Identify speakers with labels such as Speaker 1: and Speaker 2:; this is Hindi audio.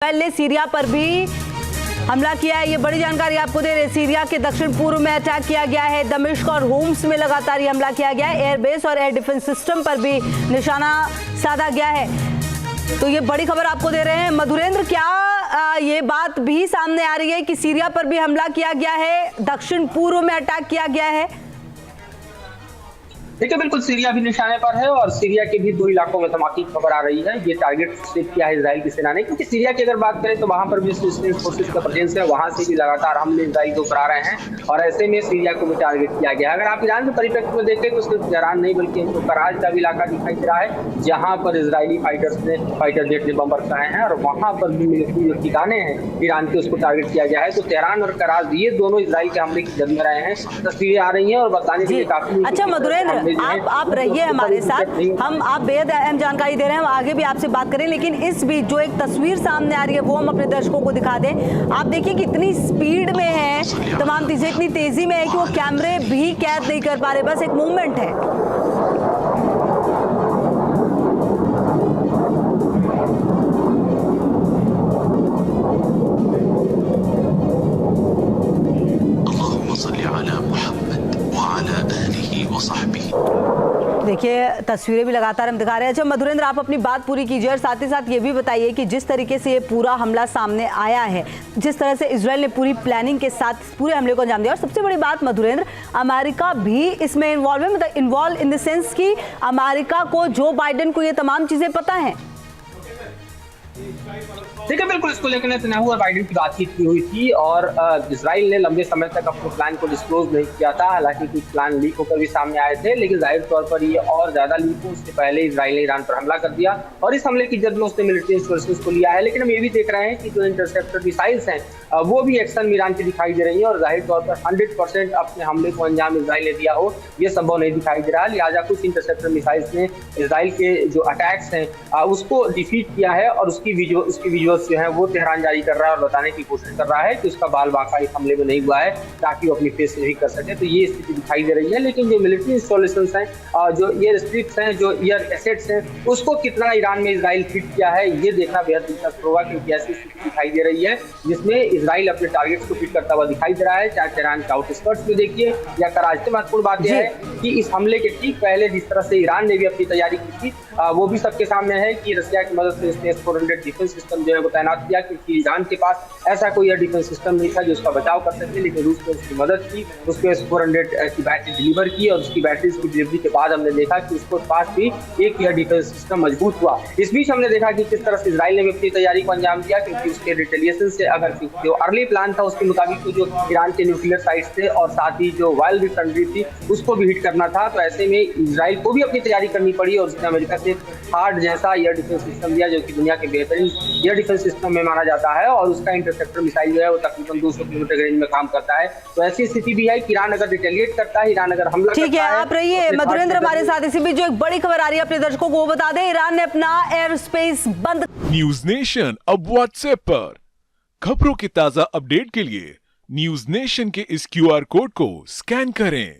Speaker 1: ने सीरिया पर भी हमला किया है। ये बड़ी जानकारी आपको दे रहे हैं। सीरिया के दक्षिण पूर्व में अटैक किया गया है। दमिश्क और होम्स में लगातार ये हमला किया गया है। एयरबेस और एयर डिफेंस सिस्टम पर भी निशाना साधा गया है। तो ये बड़ी खबर आपको दे रहे हैं। मधुरेंद्र, क्या ये बात भी सामने आ रही है कि सीरिया पर भी हमला किया गया है, दक्षिण पूर्व में अटैक किया गया है?
Speaker 2: देखिए, बिल्कुल सीरिया भी निशाने पर है और सीरिया के भी 2 इलाकों में धमाके की खबर आ रही है। ये टारगेट सेट किया है इजराइल की सेना ने, क्योंकि सीरिया की अगर बात करें तो वहां पर भी रेजिस्टेंस फोर्सेस का प्रेजेंस है। वहां से भी लगातार हमले इजराइल को करा रहे हैं और ऐसे में सीरिया को भी टारगेट किया गया है। अगर आप ईरान के परिप्रेक्ष्य में देखें तो सिर्फ तेहरान नहीं बल्कि हमको कराज का भी इलाका दिखाई दे रहा है, जहाँ पर इजरायली फाइटर जेट ने बम बरसाए हैं और वहां पर भी मिलिट्री जो ठिकाने हैं ईरान के, उसको टारगेट किया गया है। तो तेहरान और कराज ये दोनों इजराइल के हमले की जद में रहे हैं। तस्वीरें आ रही है और बताने के लिए काफी।
Speaker 1: अच्छा मधुरेंद्र, आप रहिए हमारे साथ, हम आप बेहद अहम जानकारी दे रहे हैं, हम आगे भी आपसे बात करें, लेकिन इस बीच जो एक तस्वीर सामने आ रही है वो हम अपने दर्शकों को दिखा दें। आप देखिए कितनी स्पीड में है, तमाम चीजें इतनी तेजी में है कि वो कैमरे भी कैद नहीं कर पा रहे, बस एक मूवमेंट है। देखिए तस्वीरें भी लगातार हम दिखा रहे हैं। अच्छा मधुरेंद्र, आप अपनी बात पूरी कीजिए और साथ ही साथ ये भी बताइए कि जिस तरीके से ये पूरा हमला सामने आया है, जिस तरह से इजराइल ने पूरी प्लानिंग के साथ पूरे हमले को अंजाम दिया, और सबसे बड़ी बात मधुरेंद्र, अमेरिका भी इसमें इन्वॉल्व है, मतलब इन्वॉल्व इन द सेंस कि अमेरिका को, जो बाइडेन को ये तमाम चीजें पता है।
Speaker 2: ठीक है, बिल्कुल इसको लेकर नेतन्याहू और बाइडेन की बातचीत की हुई थी और इजराइल ने लंबे समय तक अपने प्लान को डिस्क्लोज नहीं किया था। हालांकि कुछ प्लान लीक होकर भी सामने आए थे, लेकिन जाहिर तौर पर ये और ज्यादा लीक हो उससे पहले इजराइल ने ईरान पर हमला कर दिया और इस हमले की जद में उसने मिलिट्री इंस्ट्रक्शंस को लिया है। लेकिन हम ये भी देख रहे हैं कि जो इंटरसेप्टर मिसाइल्स हैं वो भी एक्शन में ईरान की दिखाई दे रही है और जाहिर तौर पर 100% अपने हमले को अंजाम इजराइल ने दिया हो ये संभव नहीं दिखाई दे रहा। लिहाजा कुछ इंटरसेप्टर मिसाइल्स ने इजराइल के जो अटैक्स हैं उसको डिफीट किया है और उसकी विजुअल्स जो है वो तेहरान जारी कर रहा है और बताने की कोशिश कर रहा है कि उसका बाल बाका इस हमले में नहीं हुआ है, ताकि वो अपनी फेस नहीं कर सके। तो ये स्थिति दिखाई दे रही है। लेकिन जो मिलिट्री इंस्टॉलेशंस हैं, जो एयर स्ट्रिप्स हैं, जो एयर एसेट्स हैं, उसको कितना ईरान में इजराइल फिट किया है ये देखना बेहद दिलचस्प होगा, क्योंकि ऐसी स्थिति दिखाई दे रही है जिसमें इजराइल अपने टारगेट्स को फिट करता हुआ दिखाई दे रहा है। चाहे तेहरान के आउटस्कर्ट्स में देखिए या कराची में। महत्वपूर्ण बात यह है कि इस हमले के ठीक पहले जिस तरह से ईरान ने भी अपनी तैयारी की थी वो भी सबके सामने है कि रशिया की मदद से उसने S-400 डिफेंस सिस्टम जो है वो तैनात किया, क्योंकि ईरान के पास ऐसा कोई एयर डिफेंस सिस्टम नहीं था जो उसका बचाव कर सके। लेकिन रूस ने उसकी मदद की, उसको S-400 की बैटरी डिलीवर की और उसकी बैटरी की डिलीवरी के बाद हमने देखा कि उसको पास भी एक एयर डिफेंस सिस्टम मजबूत हुआ। इस बीच हमने देखा कि किस तरह से इजराइल ने भी अपनी तैयारी को अंजाम दिया, क्योंकि उसके रिटेलिएशन से, अगर जो अर्ली प्लान था उसके मुताबिक तो जो ईरान के न्यूक्लियर साइट्स थे और साथ ही जो वाइल्ड कंट्री थी उसको भी हिट करना था। तो ऐसे में इजराइल को भी अपनी तैयारी करनी पड़ी और उसने अमेरिका से हार्ड जैसा एयर डिफेंस सिस्टम दिया, जो कि दुनिया के बेहतरीन एयर डिफेंस सिस्टम में माना जाता है और उसका इंटरसेप्टर मिसाइल जो है वो तकरीबन 200 किलोमीटर रेंज में काम करता है। तो ऐसी स्थिति भी है कि ईरान अगर रिटेलिएट करता है, ईरान अगर हमला
Speaker 1: ठीक है, आप रहिए मधुरेंद्र हमारे साथ। इसी बीच जो एक बड़ी खबर आ रही है अपने दर्शकों को वो बता दें, ईरान ने अपना एयर स्पेस बंद।
Speaker 3: न्यूज नेशन अब व्हाट्सएप पर खबरों के ताजा अपडेट के लिए न्यूज नेशन के इस QR कोड को स्कैन करें।